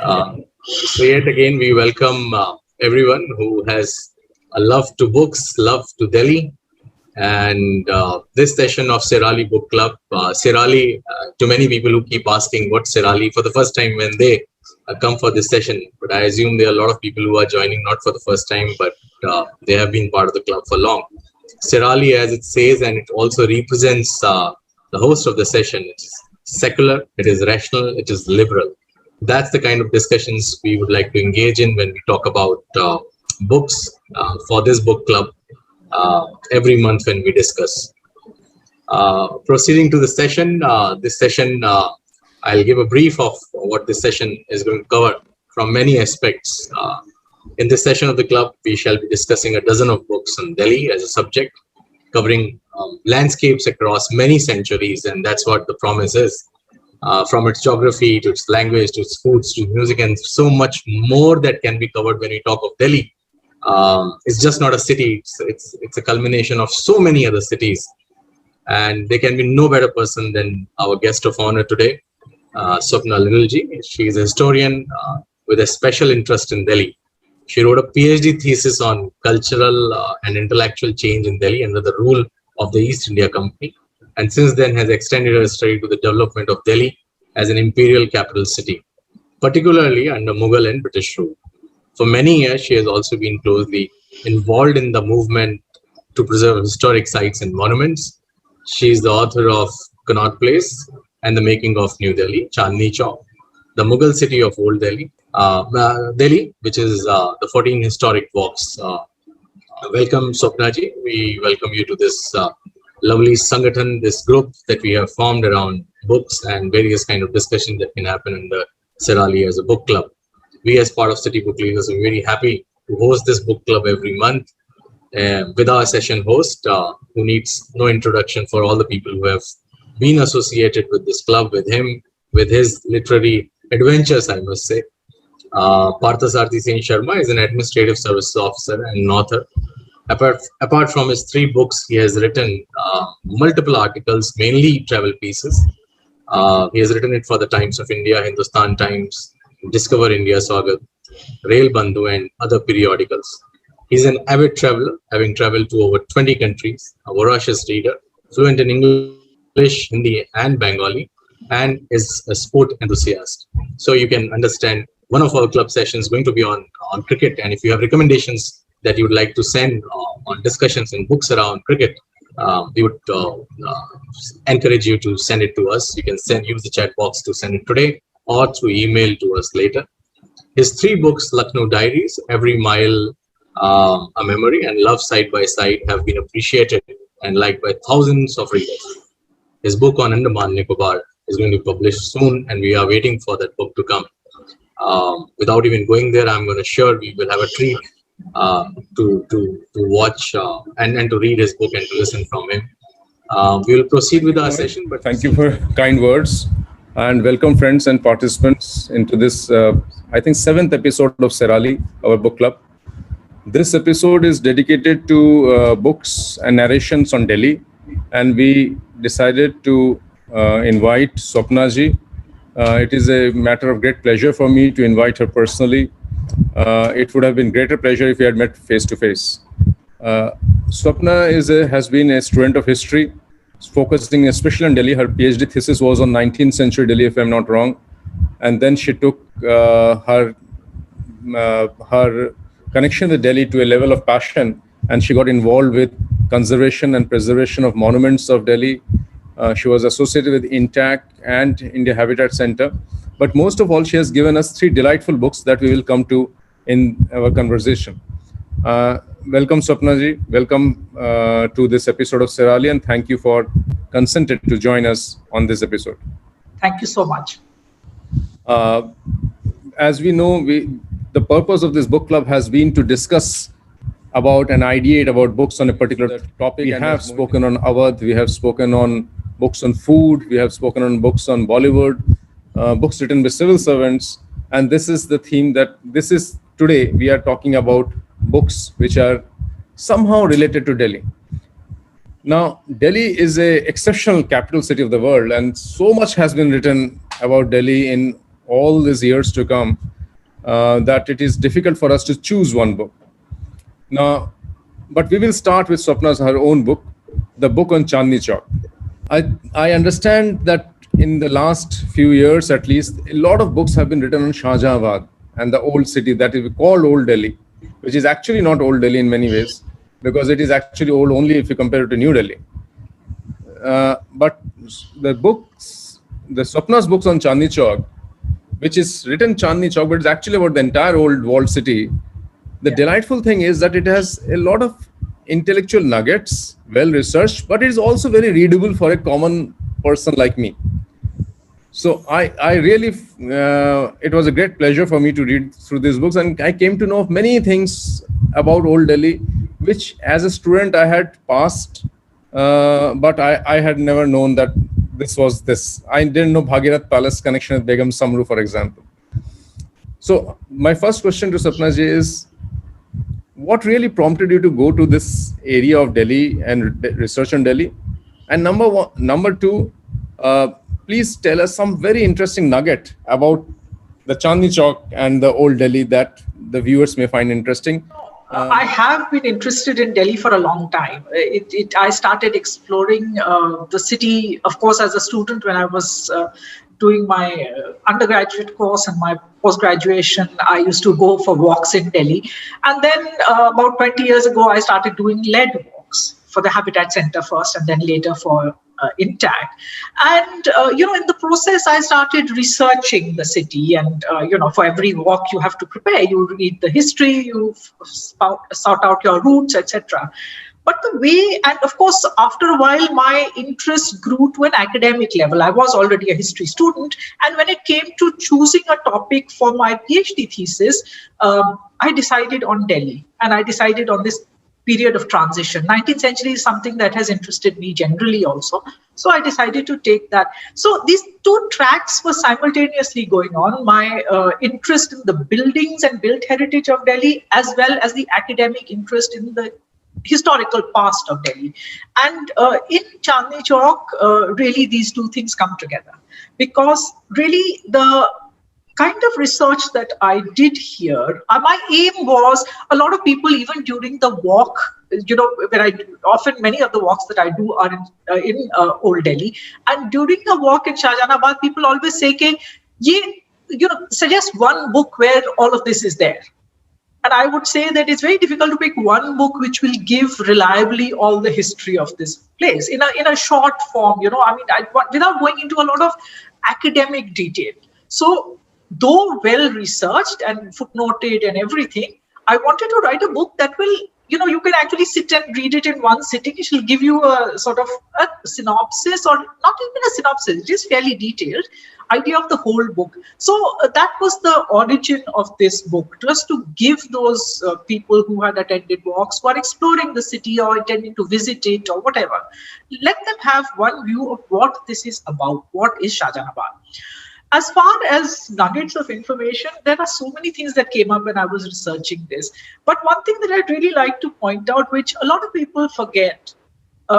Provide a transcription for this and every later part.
Uh, so yet again, we welcome everyone who has a love to books, love to Delhi, and this session of Serali Book Club. Serali, to many people who keep asking what Serali for the first time when they come for this session, but I assume there are a lot of people who are joining not for the first time, but they have been part of the club for long. Serali, as it says, and it also represents the host of the session. It's secular, it is rational, it is liberal. That's the kind of discussions we would like to engage in when we talk about books for this book club every month when we discuss. Proceeding to the session, I'll give a brief of what this session is going to cover from many aspects. In this session of the club, we shall be discussing a dozen of books on Delhi as a subject, covering landscapes across many centuries, and that's what the promise is. From its geography to its language to its foods to music and so much more that can be covered when we talk of Delhi. It's just not a city, it's a culmination of so many other cities. And there can be no better person than our guest of honor today, Swapna Linalji. She is a historian with a special interest in Delhi. She wrote a PhD thesis on cultural and intellectual change in Delhi under the rule of the East India Company, and since then has extended her study to the development of Delhi as an imperial capital city, particularly under Mughal and British rule. For many years, she has also been closely involved in the movement to preserve historic sites and monuments. She is the author of Connaught Place and the Making of New Delhi, Chandni Chowk, the Mughal city of Old Delhi, Delhi, which is the 14 historic walks. Welcome, Swapnaji. We welcome you to this lovely Sangathan, this group that we have formed around books and various kind of discussions that can happen in the Serali as a book club. We as part of City Book Leaders are very happy to host this book club every month with our session host, who needs no introduction for all the people who have been associated with this club, with him, with his literary adventures, I must say. Parthasarthi Sen Sharma is an administrative services officer and an author. Apart from his 3 books, he has written multiple articles, mainly travel pieces. He has written it for the Times of India, Hindustan Times, Discover India, Swagat, Rail Bandhu, and other periodicals. He's an avid traveler, having traveled to over 20 countries, a voracious reader, fluent in English, Hindi, and Bengali, and is a sport enthusiast. So you can understand one of our club sessions going to be on cricket, and if you have recommendations that you would like to send on discussions and books around cricket, we would encourage you to send it to us. You can use the chat box to send it today or through email to us later. His 3 books, Lucknow Diaries, Every Mile a Memory, and Love Side by Side, have been appreciated and liked by thousands of readers. His book on Andaman Nicobar is going to be published soon, and we are waiting for that book to come. Without even going there, I'm going to sure we will have a treat to watch and to read his book and to listen from him. We will proceed with our session. But thank you for kind words, and welcome friends and participants into this, I think, 7th episode of Serali, our book club. This episode is dedicated to books and narrations on Delhi, and we decided to invite Swapnaji. It is a matter of great pleasure for me to invite her personally. It would have been greater pleasure if we had met face to face. Swapna has been a student of history, focusing especially on Delhi. Her PhD thesis was on 19th century Delhi, if I'm not wrong. And then she took her connection with Delhi to a level of passion, and she got involved with conservation and preservation of monuments of Delhi. She was associated with INTAC and India Habitat Center. But most of all, she has given us 3 delightful books that we will come to in our conversation. Welcome, Swapnaji. Welcome to this episode of Serali, and thank you for consented to join us on this episode. Thank you so much. As we know, the purpose of this book club has been to discuss about and ideate about books on a particular topic. We have spoken on Awadh, we have spoken on books on food, we have spoken on books on Bollywood, books written by civil servants, and this is the theme today we are talking about books which are somehow related to Delhi. Now, Delhi is an exceptional capital city of the world, and so much has been written about Delhi in all these years to come, that it is difficult for us to choose one book. Now, but we will start with Swapna's her own book, the book on Chandni Chowk. I understand that in the last few years, at least, a lot of books have been written on Shahjahanabad and the old city that is called Old Delhi, which is actually not Old Delhi in many ways, because it is actually old only if you compare it to New Delhi. But the Swapna's books on Chandni Chowk, which is written Chandni Chowk, but it's actually about the entire old walled city. The delightful thing is that it has a lot of intellectual nuggets, well researched, but it is also very readable for a common person like me. So I really, it was a great pleasure for me to read through these books, and I came to know many things about Old Delhi, which as a student I had passed, but I had never known that this was this. I didn't know Bhagirath Palace connection with Begum Samru, for example. So my first question to Swapna ji is, what really prompted you to go to this area of Delhi and research on Delhi? And number two, please tell us some very interesting nugget about the Chandni Chowk and the Old Delhi that the viewers may find interesting. I have been interested in Delhi for a long time. I started exploring the city, of course, as a student when I was doing my undergraduate course and my post-graduation. I used to go for walks in Delhi. And then about 20 years ago, I started doing led walks for the Habitat Center first and then later for Intact. And, in the process, I started researching the city. And, for every walk you have to prepare, you read the history, you sort out your routes, etc. But the way, and of course, after a while, my interest grew to an academic level. I was already a history student. And when it came to choosing a topic for my PhD thesis, I decided on Delhi. And I decided on this period of transition. 19th century is something that has interested me generally also. So I decided to take that. So these two tracks were simultaneously going on. My interest in the buildings and built heritage of Delhi, as well as the academic interest in the historical past of Delhi. And in Chandni Chowk, really these two things come together. Because really the kind of research that I did here, my aim was, a lot of people, even during the walk, when many of the walks that I do are in Old Delhi, and during the walk in Shahjahanabad, people always say, suggest one book where all of this is there. And I would say that it's very difficult to pick one book which will give reliably all the history of this place in a short form, without going into a lot of academic detail. So, though well researched and footnoted and everything, I wanted to write a book that will, you can actually sit and read it in one sitting. It will give you a sort of a synopsis, or not even a synopsis, it is fairly detailed idea of the whole book. So that was the origin of this book, just to give those people who had attended walks, who are exploring the city or intending to visit it or whatever, let them have one view of what this is about, what is Shahjahanabad. As far as nuggets of information, there are so many things that came up when I was researching this. But one thing that I'd really like to point out, which a lot of people forget,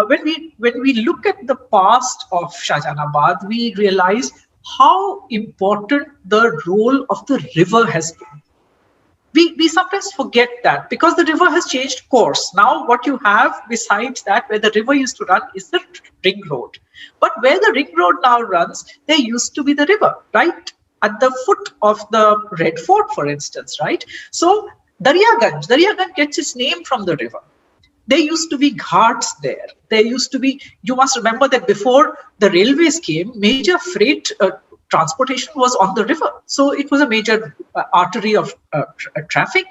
when we look at the past of Shahjahanabad, we realize how important the role of the river has been. We sometimes forget that, because the river has changed course. Now what you have besides that, where the river used to run, is the ring road. But where the ring road now runs, there used to be the river, right? At the foot of the Red Fort, for instance, right? So Daryaganj gets its name from the river. There used to be ghats there. There used to be, you must remember that before the railways came, major freight transportation was on the river. So it was a major artery of traffic.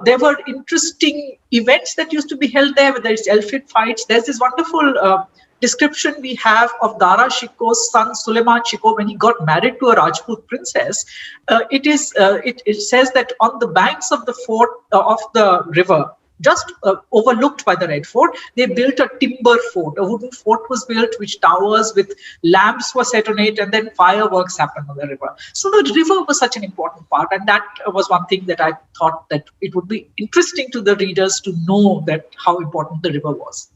There were interesting events that used to be held there, whether it's Elfid fights. There's this wonderful description we have of Dara Shikoh's son Suleiman Shikoh when he got married to a Rajput princess. It says that on the banks of the fort of the river, just overlooked by the Red Fort, they built a timber fort. A wooden fort was built, which towers with lamps were set on it, and then fireworks happened on the river. So the river was such an important part, and that was one thing that I thought that it would be interesting to the readers to know that how important the river was.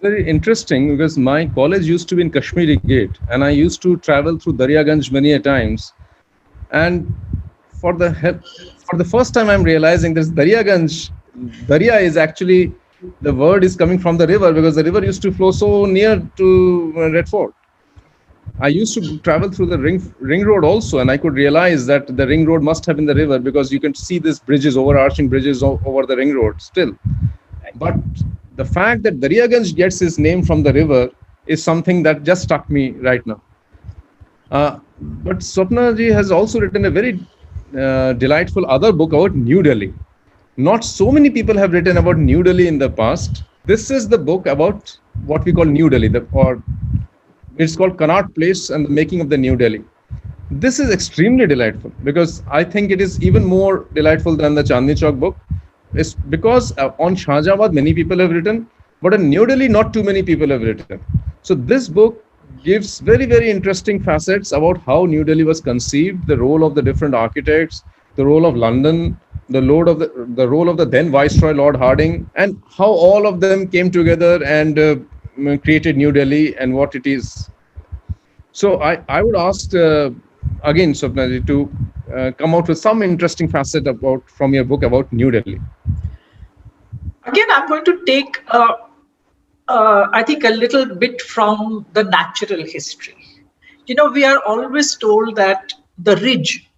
Very interesting, because my college used to be in Kashmiri Gate, and I used to travel through Daryaganj many a times. And for the first time, I'm realizing this Daryaganj. Darya is actually, the word is coming from the river, because the river used to flow so near to Red Fort. I used to travel through the ring road also, and I could realize that the ring road must have been the river, because you can see these bridges, overarching bridges over the ring road still. But the fact that Daryaganj gets its name from the river is something that just struck me right now. But Swapna ji has also written a very delightful other book about New Delhi. Not so many people have written about New Delhi in the past. This is the book about what we call New Delhi, or it's called Connaught Place and the Making of the New Delhi. This is extremely delightful, because I think it is even more delightful than the Chandni Chowk book. It's because on Shahjahabad many people have written, but in New Delhi not too many people have written. So this book gives very, very interesting facets about how New Delhi was conceived, the role of the different architects, the role of London, the role of the then Viceroy Lord Hardinge, and how all of them came together and created New Delhi and what it is. So I would ask again, Swapna ji, to come out with some interesting facet from your book about New Delhi. Again, I'm going to take I think a little bit from the natural history. We are always told that the ridge,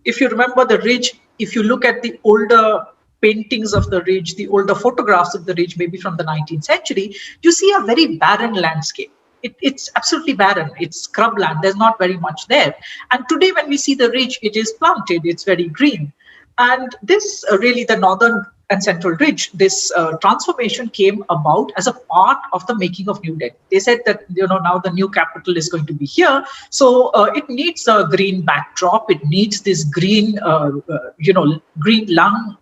if you remember the ridge, if you look at the older paintings of the ridge, the older photographs of the ridge, maybe from the 19th century, you see a very barren landscape. It's absolutely barren. It's scrubland. There's not very much there. And today when we see the ridge, it is planted. It's very green. And this really, the northern and central ridge, this transformation came about as a part of the making of New Delhi. They said that now the new capital is going to be here, so it needs a green backdrop. It needs this green, green lung.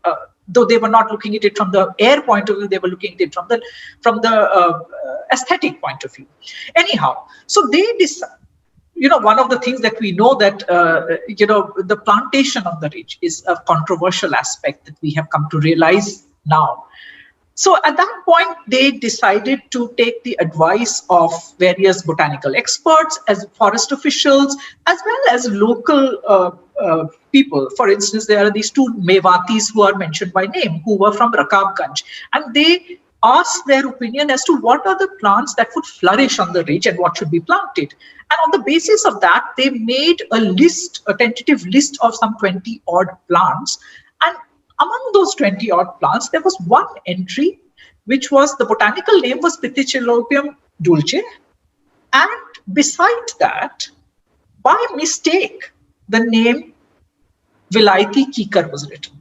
Though they were not looking at it from the air point of view, they were looking at it from the aesthetic point of view. Anyhow, so they decided. One of the things that we know that, the plantation of the ridge is a controversial aspect that we have come to realize now. So at that point, they decided to take the advice of various botanical experts, as forest officials, as well as local people. For instance, there are these two Mewatis who are mentioned by name, who were from Rakabganj, and they asked their opinion as to what are the plants that would flourish on the ridge and what should be planted. And on the basis of that, they made a tentative list of some 20 odd plants. And among those 20 odd plants, there was one entry, which was, the botanical name was Pithecellobium dulce. And beside that, by mistake, the name Vilayati Kikar was written.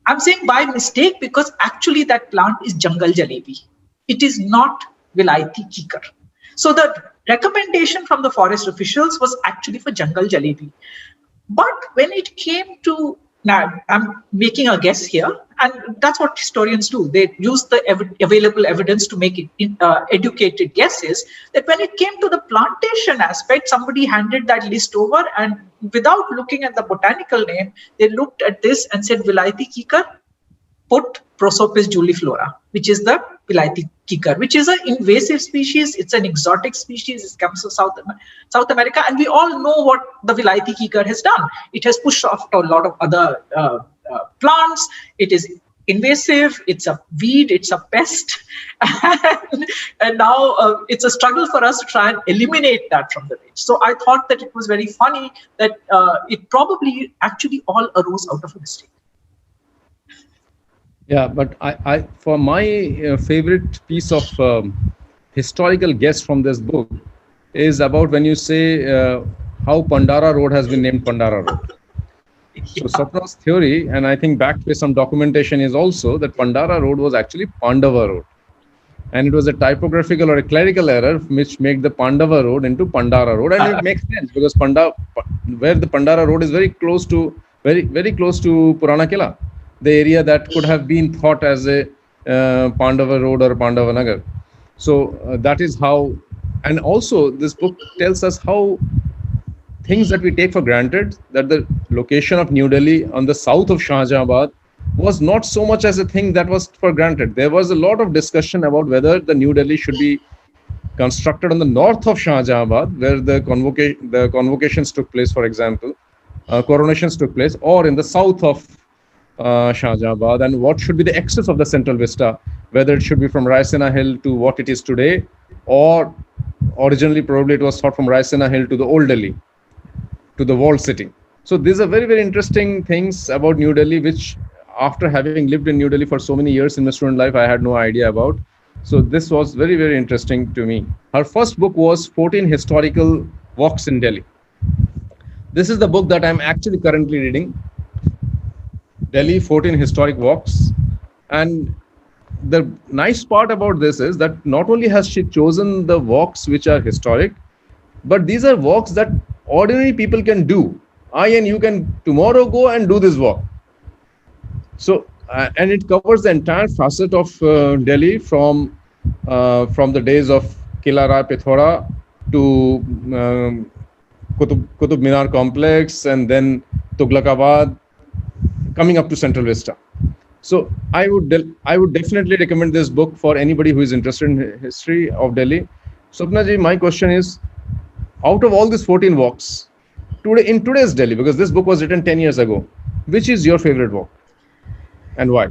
I'm saying by mistake because actually that plant is Jungle Jalebi. It is not Vilayati Kikar. So the recommendation from the forest officials was actually for Jungle Jalebi. But when it came to, now I'm making a guess here, and that's what historians do. They use the available evidence to make it educated guesses, that when it came to the plantation aspect, somebody handed that list over, and without looking at the botanical name, they looked at this and said, Vilayati Kikar, put Prosopis juliflora, which is the Vilayati Kikar, which is an invasive species. It's an exotic species. It comes from South America. And we all know what the Vilayati Kikar has done. It has pushed off a lot of other plants. It is invasive. It's a weed. It's a pest. And now it's a struggle for us to try and eliminate that from the range. So I thought that it was very funny that it probably actually all arose out of a mistake. Yeah, but I for my favorite piece of historical guess from this book is about when you say how Pandara Road has been named Pandara Road. So Swapna's theory, and I think backed with some documentation, is also that Pandara Road was actually Pandava Road. And it was a typographical or a clerical error which made the Pandava Road into Pandara Road. And it makes sense because where the Pandara Road is very close to Purana Killa, the area that could have been thought as a Pandava Road or Pandava Nagar. So that is how, and also this book tells us how things that we take for granted, that the location of New Delhi on the south of Shahjahabad was not so much as a thing that was for granted. There was a lot of discussion about whether the New Delhi should be constructed on the north of Shahjahabad, where the convocations took place, for example, coronations took place, or in the south of Shahjahabad, and what should be the access of the central vista, whether it should be from Raisina Hill to what it is today, or originally probably it was thought from Raisina Hill to the old Delhi, to the walled city. So these are very, very interesting things about New Delhi, which after having lived in New Delhi for so many years in my student life, I had no idea about. So this was very, very interesting to me. Her first book was 14 Historical Walks in Delhi. This is the book that I'm actually currently reading. Delhi 14 Historic Walks. And the nice part about this is that not only has she chosen the walks which are historic, but these are walks that ordinary people can do. I and you can tomorrow go and do this walk. So, and it covers the entire facet of Delhi from the days of Kila Rai Pithora to Qutub Minar complex, and then Tughlaqabad, coming up to Central Vista. So I would definitely recommend this book for anybody who is interested in history of Delhi. Swapna ji, my question is, out of all these 14 walks, in today's Delhi, because this book was written 10 years ago, which is your favorite walk and why?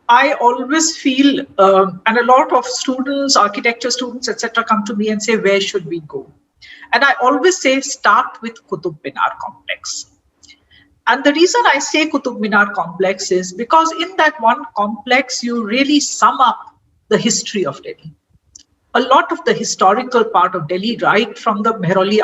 I always feel, and a lot of students, architecture students, etc., come to me and say, where should we go? And I always say, start with Qutub Minar complex. And the reason I say Qutub Minar complex is because in that one complex, you really sum up the history of Delhi. A lot of the historical part of Delhi, right from the Mehrauli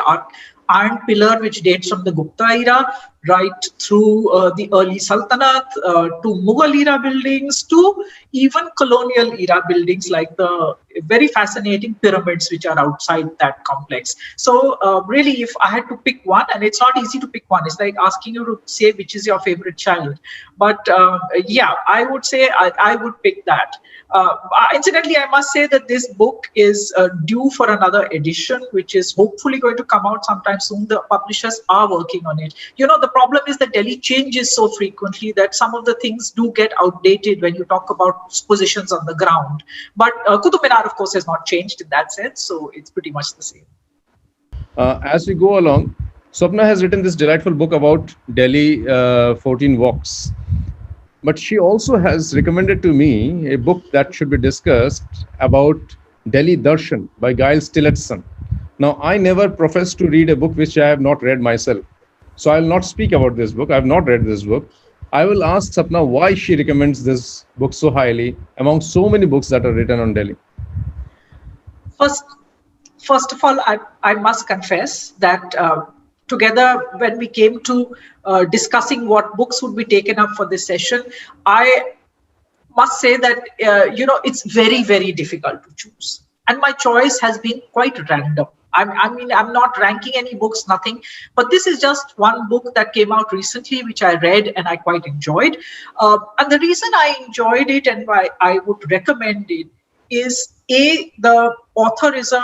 iron pillar, which dates from the Gupta era, right through the early Sultanate, to Mughal era buildings, to even colonial era buildings like the very fascinating pyramids which are outside that complex. So really, if I had to pick one, and it's not easy to pick one, it's like asking you to say which is your favorite child. But yeah, I would say I would pick that. Incidentally, I must say that this book is due for another edition, which is hopefully going to come out sometime soon. The publishers are working on it. The problem is that Delhi changes so frequently that some of the things do get outdated when you talk about positions on the ground. But Qutub Minar, of course, has not changed in that sense, so it's pretty much the same. As we go along, Swapna has written this delightful book about Delhi 14 walks. But she also has recommended to me a book that should be discussed about Delhi Darshan by Giles Tillotson. Now, I never profess to read a book which I have not read myself. So I will not speak about this book. I have not read this book. I will ask Sapna why she recommends this book so highly among so many books that are written on Delhi. First of all, I must confess that together, when we came to discussing what books would be taken up for this session, I must say that, it's very, very difficult to choose. And my choice has been quite random. I'm not ranking any books, nothing, but this is just one book that came out recently, which I read and I quite enjoyed. And the reason I enjoyed it and why I would recommend it is, the author is a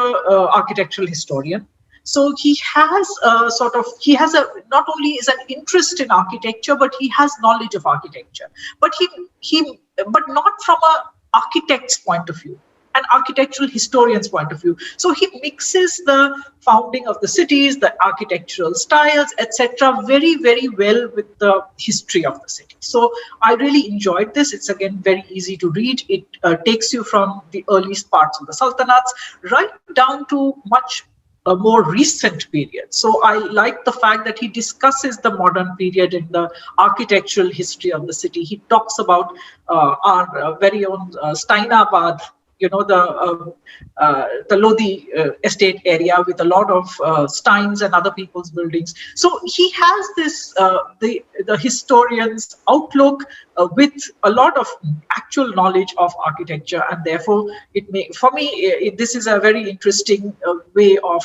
architectural historian. So he has not only is an interest in architecture, but he has knowledge of architecture, but but not from an architect's point of view, an architectural historian's point of view. So he mixes the founding of the cities, the architectural styles, etc., very, very well with the history of the city. So I really enjoyed this. It's again very easy to read. It takes you from the earliest parts of the Sultanates right down to much a more recent period. So I like the fact that he discusses the modern period in the architectural history of the city. He talks about our very own Steinabad, the Lodi estate area with a lot of Steins and other people's buildings. So he has this, the historian's outlook with a lot of actual knowledge of architecture. And therefore, this is a very interesting way of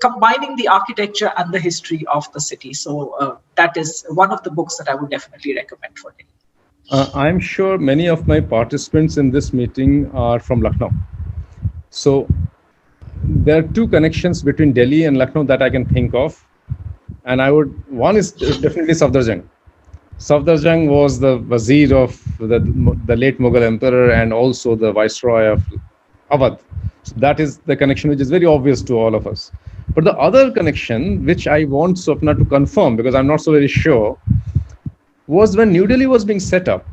combining the architecture and the history of the city. So that is one of the books that I would definitely recommend for him. I'm sure many of my participants in this meeting are from Lucknow. So there are two connections between Delhi and Lucknow that I can think of. And one is definitely Safdarjung. Safdarjung was the Wazir of the late Mughal Emperor and also the Viceroy of Awadh. So that is the connection which is very obvious to all of us. But the other connection, which I want Swapna to confirm, because I'm not so very sure, was when New Delhi was being set up,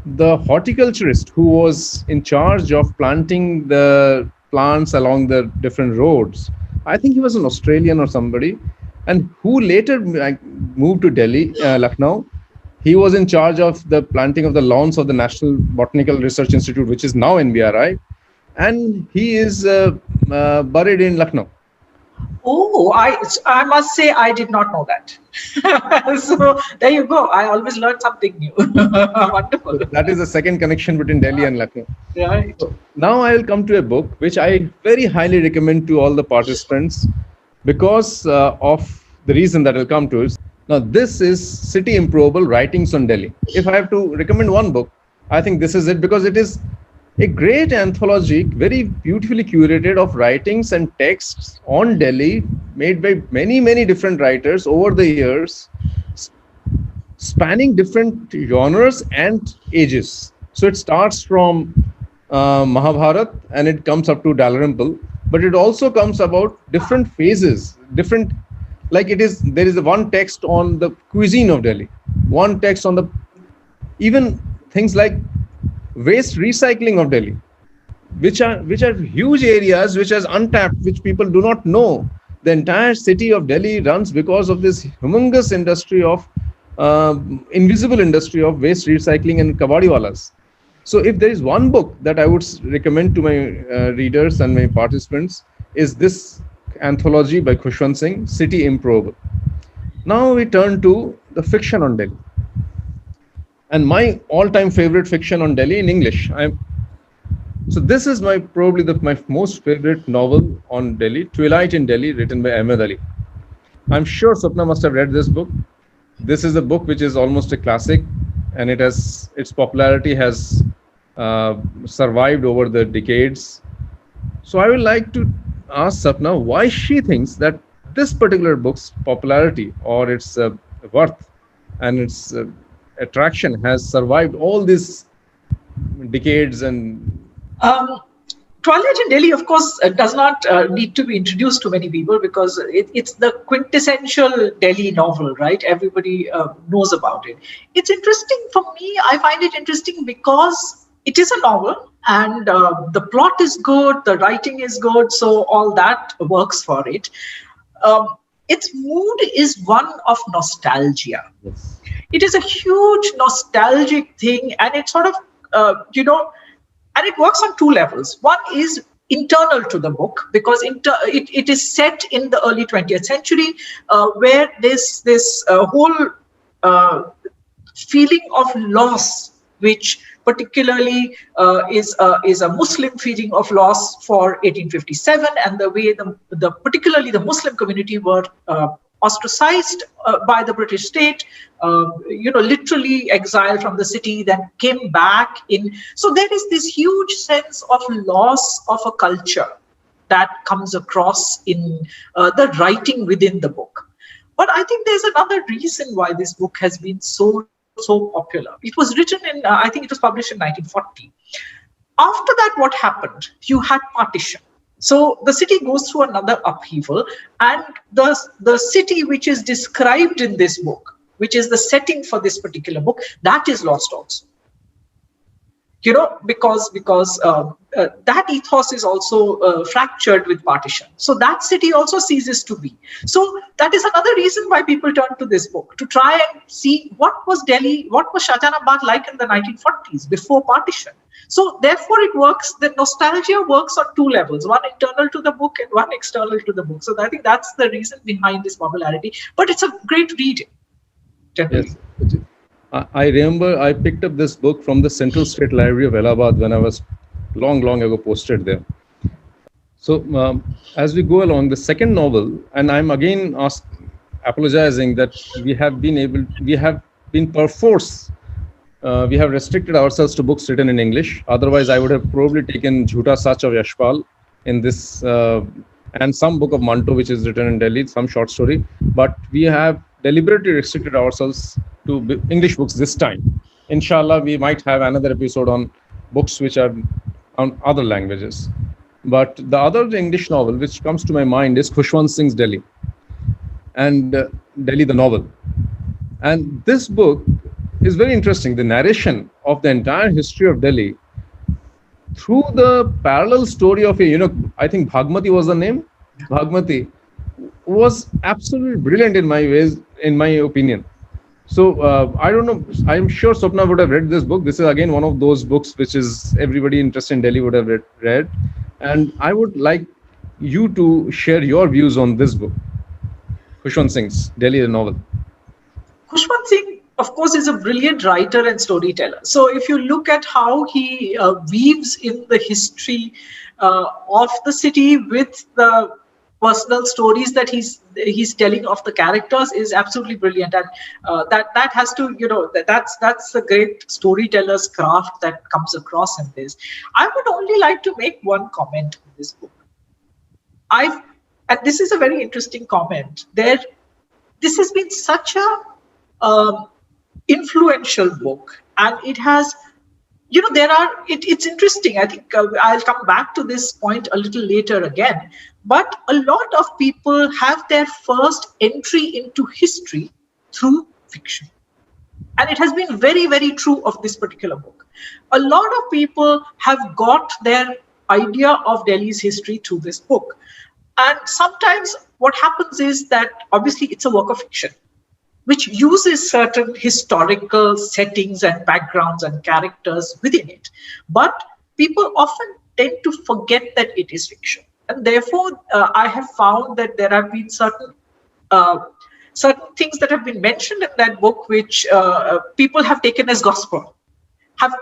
the horticulturist who was in charge of planting the plants along the different roads, I think he was an Australian or somebody, and who later moved to Delhi, Lucknow. He was in charge of the planting of the lawns of the National Botanical Research Institute, which is now NBRI, and he is buried in Lucknow. Oh, I must say I did not know that. So there you go. I always learn something new. Wonderful. So that is the second connection between Delhi and Lucknow. Right. So now I will come to a book which I very highly recommend to all the participants because of the reason that I'll come to it. Now, this is City Improvable Writings on Delhi. If I have to recommend one book, I think this is it, because it is a great anthology, very beautifully curated of writings and texts on Delhi, made by many, many different writers over the years, spanning different genres and ages. So it starts from Mahabharat and it comes up to Dalrymple, but it also comes about different phases, different, like there is one text on the cuisine of Delhi, one text on the, even things like waste recycling of Delhi, which are huge areas, which is untapped, which people do not know. The entire city of Delhi runs because of this humongous industry of invisible industry of waste recycling and kabadiwalas. So if there is one book that I would recommend to my readers and my participants, is this anthology by Khushwant Singh, City Improvable. Now we turn to the fiction on Delhi. And my all-time favorite fiction on Delhi in English. So this is probably my most favorite novel on Delhi, Twilight in Delhi, written by Ahmed Ali. I'm sure Swapna must have read this book. This is a book which is almost a classic, and its popularity has survived over the decades. So I would like to ask Swapna why she thinks that this particular book's popularity or its worth and its attraction has survived all these decades. And Twilight in Delhi, of course, does not need to be introduced to many people because it's the quintessential Delhi novel, right? Everybody knows about it. It's interesting for me. I find it interesting because it is a novel and the plot is good, the writing is good, so all that works for it. Its mood is one of nostalgia. yes. It is a huge nostalgic thing, and it sort of, and it works on two levels. One is internal to the book because it is set in the early 20th century, where this whole feeling of loss, which particularly is a Muslim feeling of loss for 1857, and the way particularly the Muslim community were ostracized by the British state, literally exiled from the city, then came back in. So there is this huge sense of loss of a culture that comes across in the writing within the book. But I think there's another reason why this book has been so popular. It was written in, I think it was published in 1940. After that, what happened? You had partition. So the city goes through another upheaval, and the city which is described in this book, which is the setting for this particular book, that is lost also. Because that ethos is also fractured with partition. So that city also ceases to be. So that is another reason why people turn to this book, to try and see what was Delhi, what was Shahjahanabad like in the 1940s before partition. So therefore it works, the nostalgia works on two levels, one internal to the book and one external to the book. So I think that's the reason behind this popularity, but it's a great reading. Yes. I remember I picked up this book from the Central State Library of Allahabad when I was long ago posted there. So as we go along, the second novel, and I'm again apologizing that we have been perforce, we have restricted ourselves to books written in English. Otherwise, I would have probably taken Jhuta Sach of Yashpal in this, and some book of Manto, which is written in Delhi, some short story. But we have deliberately restricted ourselves to English books this time. Inshallah, we might have another episode on books which are on other languages. But the other English novel which comes to my mind is Khushwant Singh's Delhi, and Delhi the novel. And this book is very interesting. The narration of the entire history of Delhi through the parallel story of I think Bhagmati was the name. Bhagmati was absolutely brilliant in my opinion. So I don't know. I'm sure Swapna would have read this book. This is again one of those books which is everybody interested in Delhi would have read. And I would like you to share your views on this book, Khushwant Singh's Delhi the novel. Khushwant Singh, of course, is a brilliant writer and storyteller. So if you look at how he weaves in the history of the city with the personal stories that he's telling of the characters is absolutely brilliant, and that has to that's the great storyteller's craft that comes across in this. I would only like to make one comment on this book. And this is a very interesting comment. This has been such a influential book, and it has. It's interesting. I think I'll come back to this point a little later again. But a lot of people have their first entry into history through fiction. And it has been very, very true of this particular book. A lot of people have got their idea of Delhi's history through this book. And sometimes what happens is that obviously it's a work of fiction, which uses certain historical settings and backgrounds and characters within it. But people often tend to forget that it is fiction. And therefore, I have found that there have been certain things that have been mentioned in that book, which people have taken as gospel, have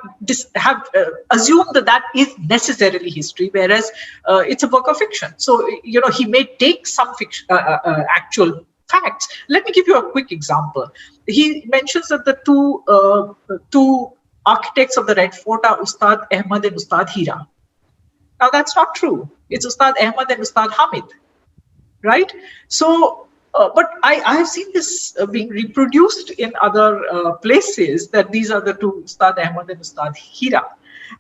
assumed that is necessarily history, whereas it's a work of fiction. So, he may take some fiction, actual facts. Let me give you a quick example. He mentions that the two architects of the Red Fort are Ustad Ahmad and Ustad Hira. Now, that's not true. It's Ustad Ahmad and Ustad Hamid, right? So, but I have seen this being reproduced in other places, that these are the two, Ustad Ahmad and Ustad Hira.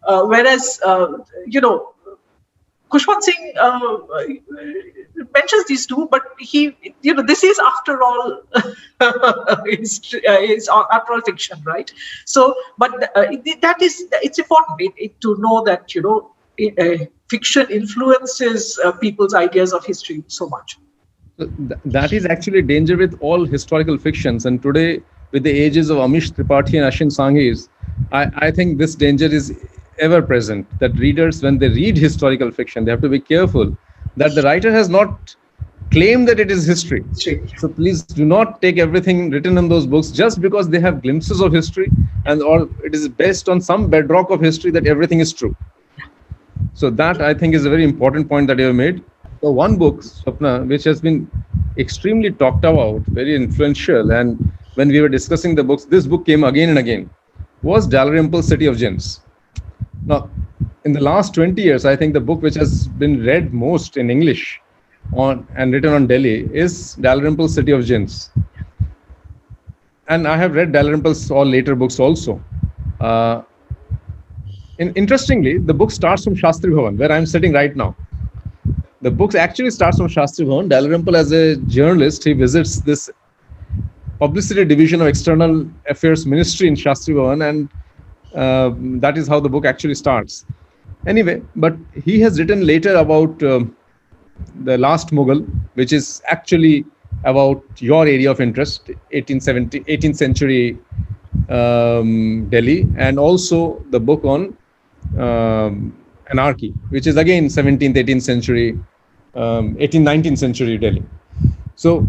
Whereas, Khushwant Singh mentions these two, but this is after all is after all fiction, right? So, but it's important to know that fiction influences people's ideas of history so much. That is actually a danger with all historical fictions, and today with the ages of Amish Tripathi and Ashin Sanghis, I think this danger is ever present, that readers, when they read historical fiction, they have to be careful that the writer has not claimed that it is history. So please do not take everything written in those books just because they have glimpses of history or it is based on some bedrock of history that everything is true. So that, I think, is a very important point that you have made. So one book, Swapna, which has been extremely talked about, very influential, and when we were discussing the books, this book came again and again, was Dalrymple City of Jinns. Now, in the last 20 years, I think the book which has been read most in English and written on Delhi is Dalrymple City of Jinns. And I have read Dalrymple's all later books also. Interestingly, the book starts from Shastri Bhavan, where I'm sitting right now. The book actually starts from Shastri Bhavan. Dalrymple, as a journalist, he visits this publicity division of External Affairs Ministry in Shastri Bhavan, and that is how the book actually starts. Anyway, but he has written later about the Last Mughal, which is actually about your area of interest, 18th century Delhi, and also the book on anarchy, which is again 17th, 18th century, 18th, 19th century Delhi. So,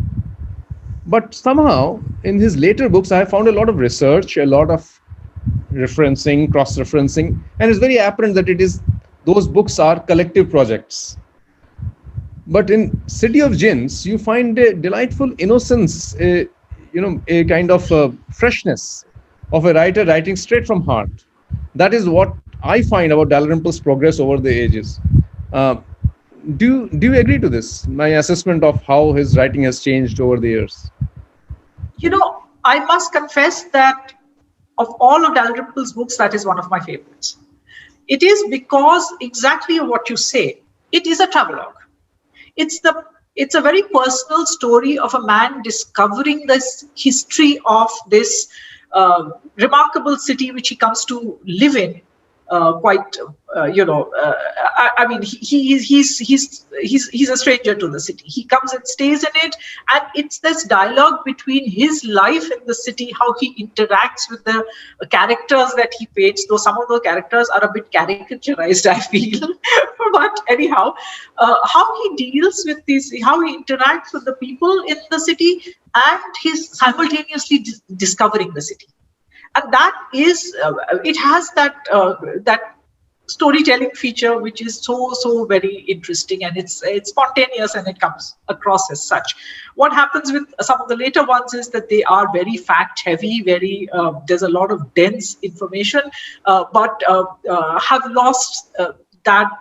but somehow in his later books, I have found a lot of research, a lot of referencing, cross-referencing, and it's very apparent that those books are collective projects. But in City of Jinns, you find a delightful innocence, a kind of freshness of a writer writing straight from heart. That is what I find about Dalrymple's progress over the ages. Do you agree to this, my assessment of how his writing has changed over the years? I must confess that of all of Dalrymple's books, that is one of my favorites. It is because exactly what you say. it is a travelogue. It's a very personal story of a man discovering this history of this remarkable city which he comes to live in. Quite, I mean, he's a stranger to the city. He comes and stays in it, and it's this dialogue between his life in the city, how he interacts with the characters that he paints. Though some of the characters are a bit caricaturized, I feel, but anyhow, how he deals with this, how he interacts with the people in the city, and he's simultaneously discovering the city. And that is, it has that storytelling feature which is so very interesting, and it's spontaneous and it comes across as such. What happens with some of the later ones is that they are very fact heavy, very there's a lot of dense information, but have lost that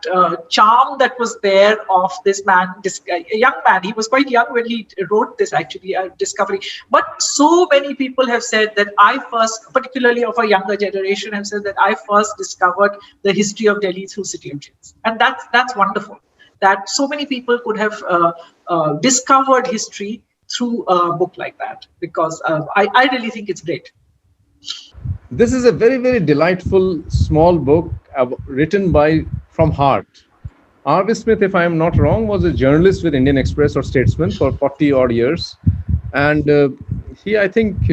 charm that was there of this man, this young man. He was quite young when he wrote this, actually, Discovery. But so many people have said that I first, particularly of a younger generation, have said that I first discovered the history of Delhi through City of Dreams. And that's wonderful, that so many people could have discovered history through a book like that, because I really think it's great. This is a very, very delightful small book written from heart. R.V. Smith, if I am not wrong, was a journalist with Indian Express or Statesman for 40 odd years. And he, I think,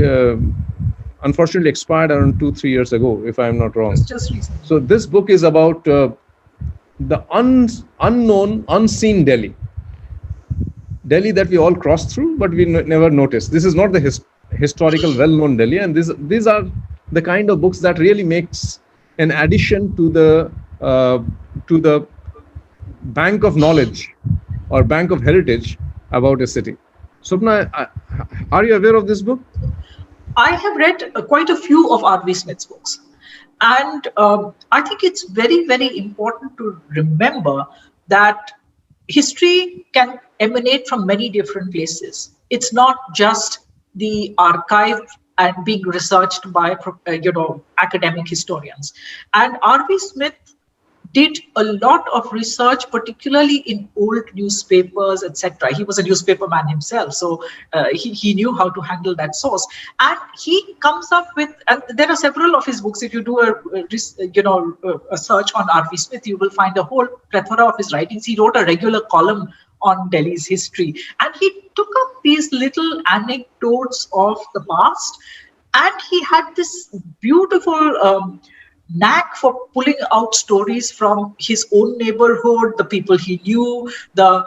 unfortunately expired around 2-3 years ago, if I am not wrong. Just recently. So this book is about the unknown, unseen Delhi. Delhi that we all cross through, but we never notice. This is not the historical, well-known Delhi. And these are the kind of books that really makes an addition to the bank of knowledge or bank of heritage about a city. Swapna, are you aware of this book? I have read quite a few of R.V. Smith's books. And I think it's very, very important to remember that history can emanate from many different places. It's not just the archive and being researched by academic historians. And R.V. Smith did a lot of research, particularly in old newspapers, etc. He was a newspaper man himself, so he knew how to handle that source. And he comes up with, and there are several of his books. If you do a search on R.V. Smith, you will find a whole plethora of his writings. He wrote a regular column on Delhi's history, and he took up these little anecdotes of the past, and he had this beautiful knack for pulling out stories from his own neighborhood, the people he knew, the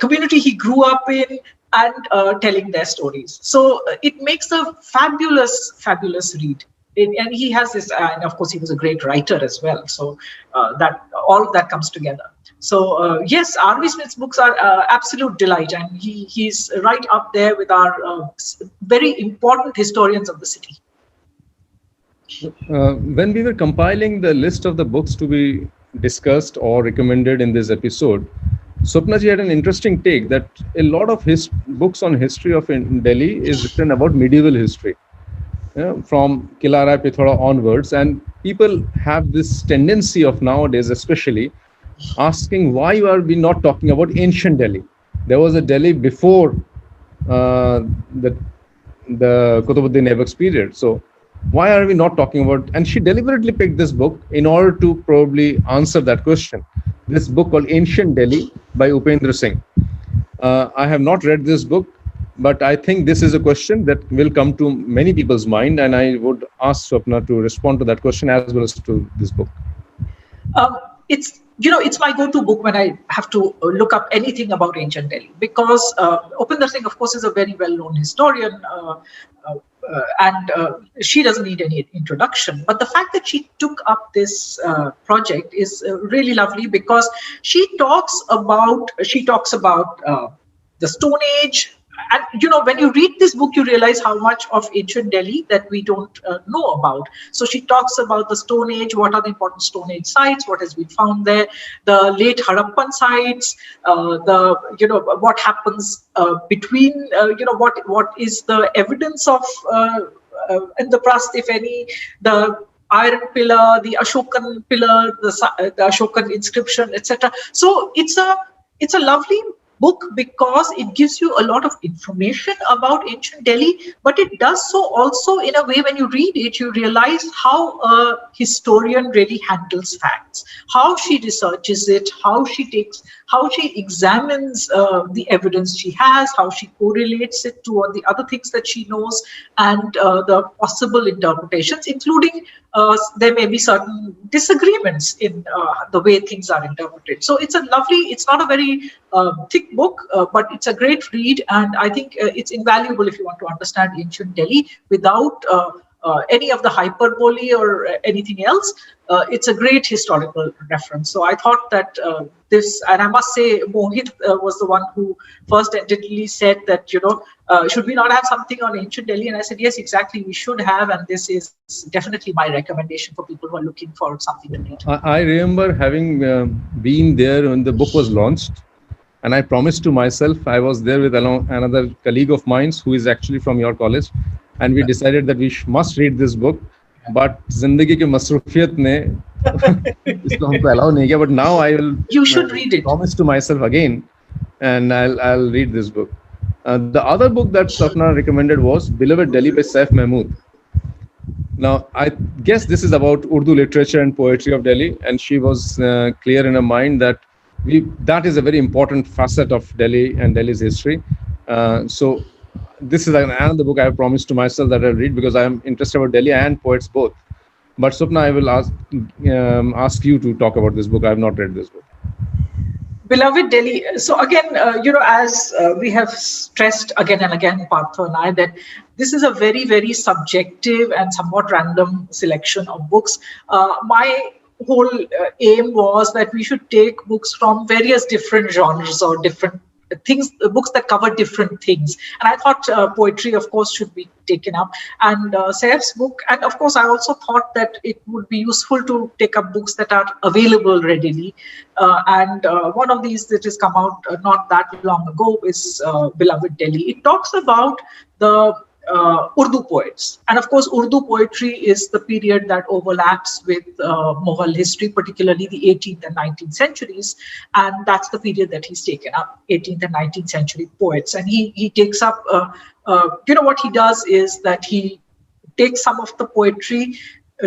community he grew up in, and telling their stories. So it makes a fabulous read. And he has this, and of course he was a great writer as well. So that all of that comes together. So yes, R.V. Smith's books are absolute delight, and he's right up there with our very important historians of the city. When we were compiling the list of the books to be discussed or recommended in this episode, Swapna ji had an interesting take that a lot of his books on history of Delhi is written about medieval history, from Kila Rai Pithoda onwards, and people have this tendency of nowadays, especially, asking why are we not talking about ancient Delhi? There was a Delhi before the Qutbuddin Aibak's period. So why are we not talking about? And she deliberately picked this book in order to probably answer that question. This book called Ancient Delhi by Upendra Singh. I have not read this book, but I think this is a question that will come to many people's mind, and I would ask Swapna to respond to that question as well as to this book. It's my go-to book when I have to look up anything about ancient Delhi, because Upendra Singh, of course, is a very well-known historian, and she doesn't need any introduction. But the fact that she took up this project is really lovely, because she talks about the Stone Age. And when you read this book, you realize how much of ancient Delhi that we don't know about. So she talks about the Stone Age, what are the important Stone Age sites, what has been found there, the late Harappan sites, what happens between, what is the evidence of Indraprastha, if any, the iron pillar, the Ashokan pillar, the Ashokan inscription, etc. So it's a lovely book because it gives you a lot of information about ancient Delhi, but it does so also in a way when you read it, you realize how a historian really handles facts, how she researches it, how she examines the evidence she has, how she correlates it to all the other things that she knows, and the possible interpretations, including there may be certain disagreements in the way things are interpreted. So it's not a very thick book, but it's a great read, and I think it's invaluable if you want to understand ancient Delhi without any of the hyperbole or anything else. It's a great historical reference. So I thought that this, and I must say, Mohit was the one who first tentatively said that, should we not have something on ancient Delhi? And I said, yes, exactly, we should have. And this is definitely my recommendation for people who are looking for something to read. I remember having been there when the book was launched. And I promised to myself, I was there with another colleague of mine who is actually from your college. And we decided that we must read this book. But Zindagi ki masrufiyat ne isko humko allow nahi kiya. But now you should read it. Promise to myself again, and I'll read this book. The other book that Sapna recommended was Beloved Delhi by Saif Mahmood. Now, I guess this is about Urdu literature and poetry of Delhi. And she was clear in her mind that that is a very important facet of Delhi and Delhi's history. So this is another book I have promised to myself that I'll read because I am interested about Delhi and poets both. But Swapna, I will ask you to talk about this book. I have not read this book. Beloved Delhi. So again, as we have stressed again and again, Partho and I, that this is a very, very subjective and somewhat random selection of books. My whole aim was that we should take books from various different genres or different things, books that cover different things. And I thought poetry, of course, should be taken up. And Saif's book, and of course, I also thought that it would be useful to take up books that are available readily. And one of these that has come out not that long ago is Beloved Delhi. It talks about the Urdu poets. And of course, Urdu poetry is the period that overlaps with Mughal history, particularly the 18th and 19th centuries. And that's the period that he's taken up, 18th and 19th century poets. And he takes up, what he does is that he takes some of the poetry,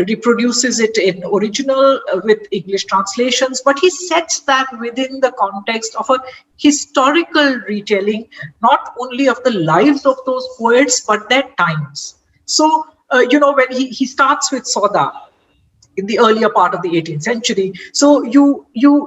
reproduces it in original with English translations, but he sets that within the context of a historical retelling, not only of the lives of those poets, but their times. So, when he starts with Sauda in the earlier part of the 18th century, so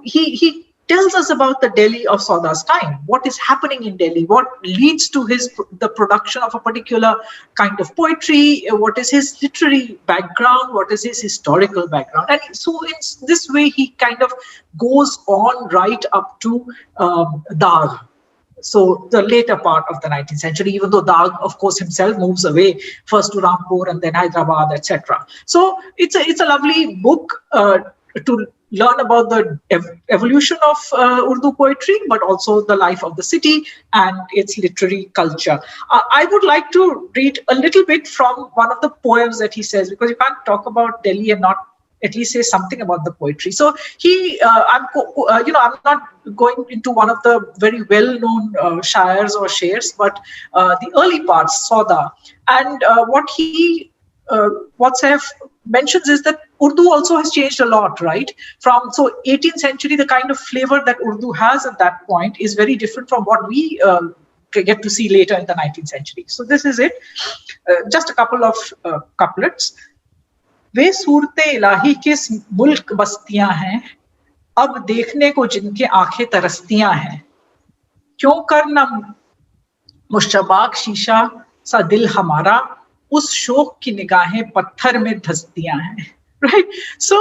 he tells us about the Delhi of Sauda's time, what is happening in Delhi, what leads to the production of a particular kind of poetry, what is his literary background, what is his historical background. And so in this way, he kind of goes on right up to Dagh. So the later part of the 19th century, even though Dagh, of course, himself moves away first to Rampur and then Hyderabad, etc. So it's a lovely book to learn about the evolution of Urdu poetry, but also the life of the city and its literary culture. I would like to read a little bit from one of the poems that he says, because you can't talk about Delhi and not at least say something about the poetry. So I'm not going into one of the very well-known shayars or shairs, but the early parts, Sauda. And what Saif mentions is that Urdu also has changed a lot, right? So 18th century, the kind of flavor that Urdu has at that point is very different from what we get to see later in the 19th century. So this is it. Just a couple of couplets. वे सूरते इलाही किस मुल्क बस्तियां हैं, अब देखने को जिनके आंखें तरसतियां हैं, क्यों करना मुश्तबाक शीशा सा दिल हमारा, उस शौक की निगाहें पत्थर में धसतियां हैं. Right? So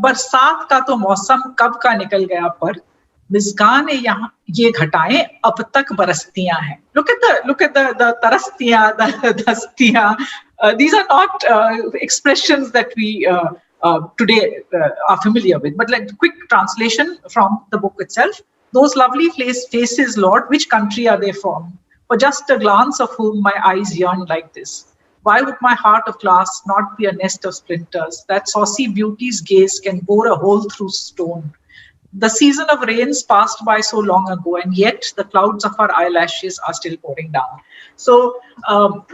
बरसात का तो मौसम कब का निकल गया, पर मिज़गान यहाँ ये घटाएं अब तक बरसतियां हैं. Look at the तरसतियां, the धसतियां. These are not expressions that we today are familiar with, but like quick translation from the book itself. Those lovely faces, Lord, which country are they from? For just a glance of whom my eyes yearn like this. Why would my heart of glass not be a nest of splinters? That saucy beauty's gaze can bore a hole through stone. The season of rains passed by so long ago, and yet the clouds of our eyelashes are still pouring down. So,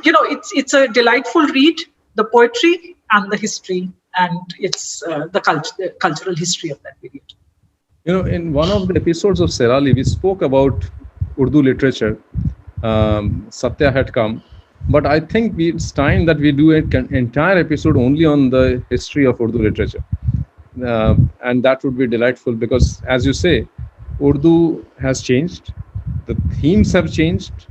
it's a delightful read, the poetry and the history, and it's the cultural history of that period. In one of the episodes of Serali, we spoke about Urdu literature. Satya had come, but I think it's time that we do an entire episode only on the history of Urdu literature. And that would be delightful because, as you say, Urdu has changed, the themes have changed,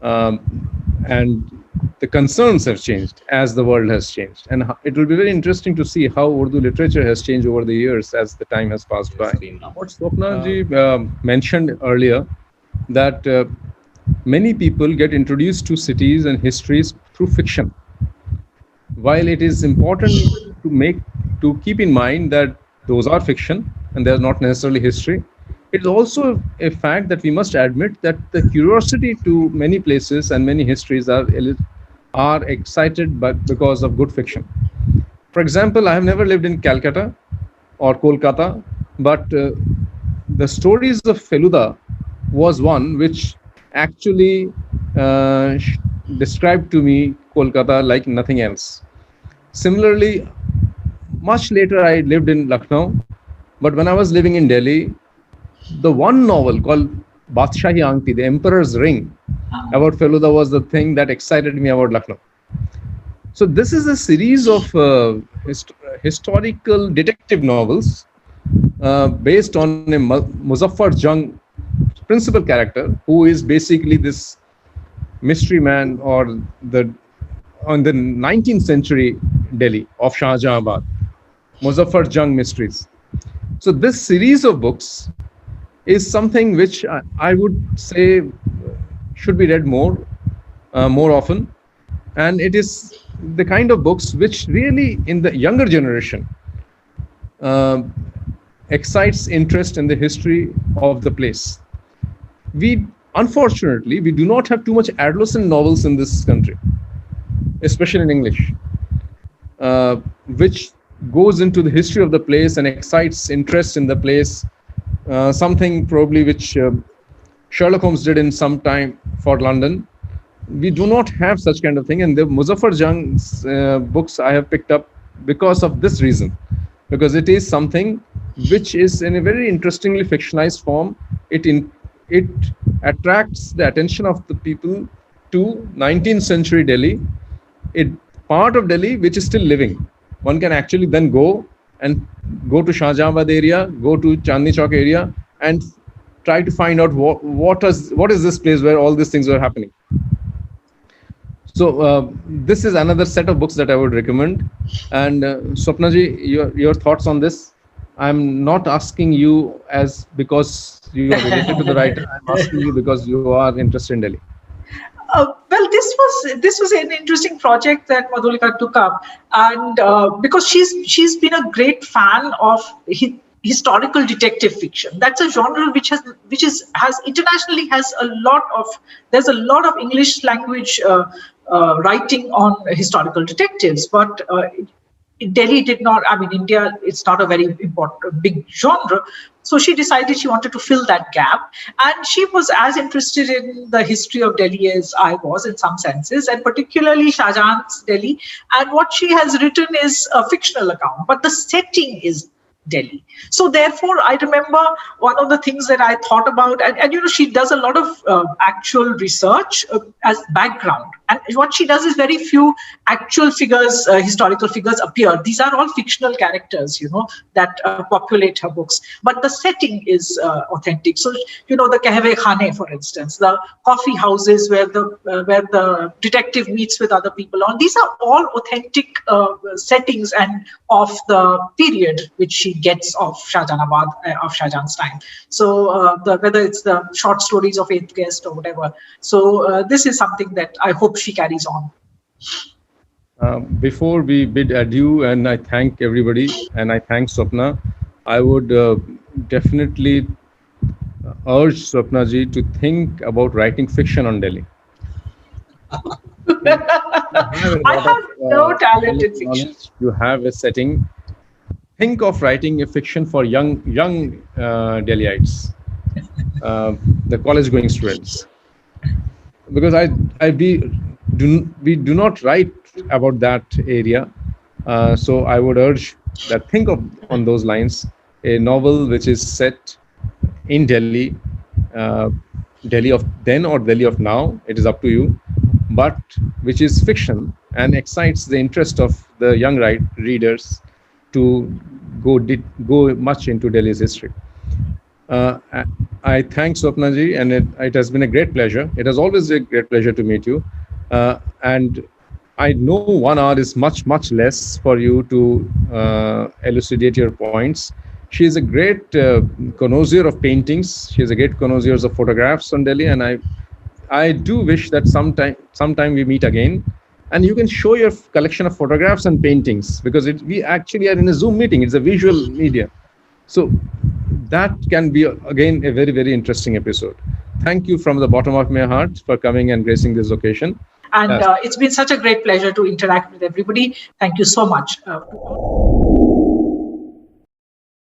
and the concerns have changed as the world has changed. And it will be very interesting to see how Urdu literature has changed over the years as the time has passed by. What Swapna ji mentioned earlier, that many people get introduced to cities and histories through fiction. While it is important to keep in mind that those are fiction and they are not necessarily history, it is also a fact that we must admit that the curiosity to many places and many histories are excited because of good fiction. For example, I have never lived in Calcutta or Kolkata, but the stories of Feluda was one which actually described to me Kolkata like nothing else. Similarly, much later I lived in Lucknow, but when I was living in Delhi, the one novel called Badshahi Angti, the Emperor's Ring, about Feluda was the thing that excited me about Lucknow. So this is a series of historical detective novels based on a Muzaffar Jung principal character, who is basically this mystery man on the 19th century Delhi of Shah Jahanabad, Muzaffar Jung Mysteries. So this series of books is something which I would say should be read more often, and it is the kind of books which really in the younger generation excites interest in the history of the place. Unfortunately, we do not have too much adolescent novels in this country, especially in English, which goes into the history of the place and excites interest in the place, something probably which Sherlock Holmes did in some time for London. We do not have such kind of thing, and the Muzaffar Jung's books I have picked up because of this reason, because it is something which is in a very interestingly fictionalized form. It attracts the attention of the people to 19th century Delhi, part of Delhi which is still living. One can actually then go to Shah Jahanabad area, go to Chandni Chowk area, and try to find out what is this place where all these things were happening. So this is another set of books that I would recommend. And Swapna ji, your thoughts on this? I'm not asking you because you are related to the writer. I'm asking you because you are interested in Delhi. Well, this was an interesting project that Madhulika took up, and because she's been a great fan of historical detective fiction. That's a genre which has internationally there's a lot of English language writing on historical detectives, but Delhi did not. I mean, India, it's not a very important big genre. So she decided she wanted to fill that gap, and she was as interested in the history of Delhi as I was in some senses, and particularly Shah Jahan's Delhi. And what she has written is a fictional account, but the setting is Delhi. So therefore, I remember one of the things that I thought about, and she does a lot of actual research as background. And what she does is very few actual figures, historical figures appear. These are all fictional characters, that populate her books. But the setting is authentic. So, the Kahve Khane, for instance, the coffee houses where the detective meets with other people these are all authentic settings and of the period which she gets of Shah Jahanabad, of Shah Jahan's time. So whether it's the short stories of Eighth Guest or whatever. So this is something that I hope she carries on. Before we bid adieu, and I thank everybody, and I thank Swapna, I would definitely urge Swapna ji to think about writing fiction on Delhi. I have no talent in fiction. You have a setting. Think of writing a fiction for young Delhiites, the college-going students, because we do not write about that area. So I would urge that think of on those lines a novel which is set in Delhi, Delhi of then or Delhi of now. It is up to you, but which is fiction and excites the interest of the young readers to go much into Delhi's history. I thank Swapna ji, and it has been a great pleasure. It is always a great pleasure to meet you. And I know 1 hour is much less for you to elucidate your points. She is a great connoisseur of paintings. She is a great connoisseur of photographs on Delhi, and I do wish that sometime we meet again, and you can show your collection of photographs and paintings, because we actually are in a Zoom meeting. It's a visual media, so that can be again a very interesting episode. Thank you from the bottom of my heart for coming and gracing this occasion. And it's been such a great pleasure to interact with everybody. Thank you so much.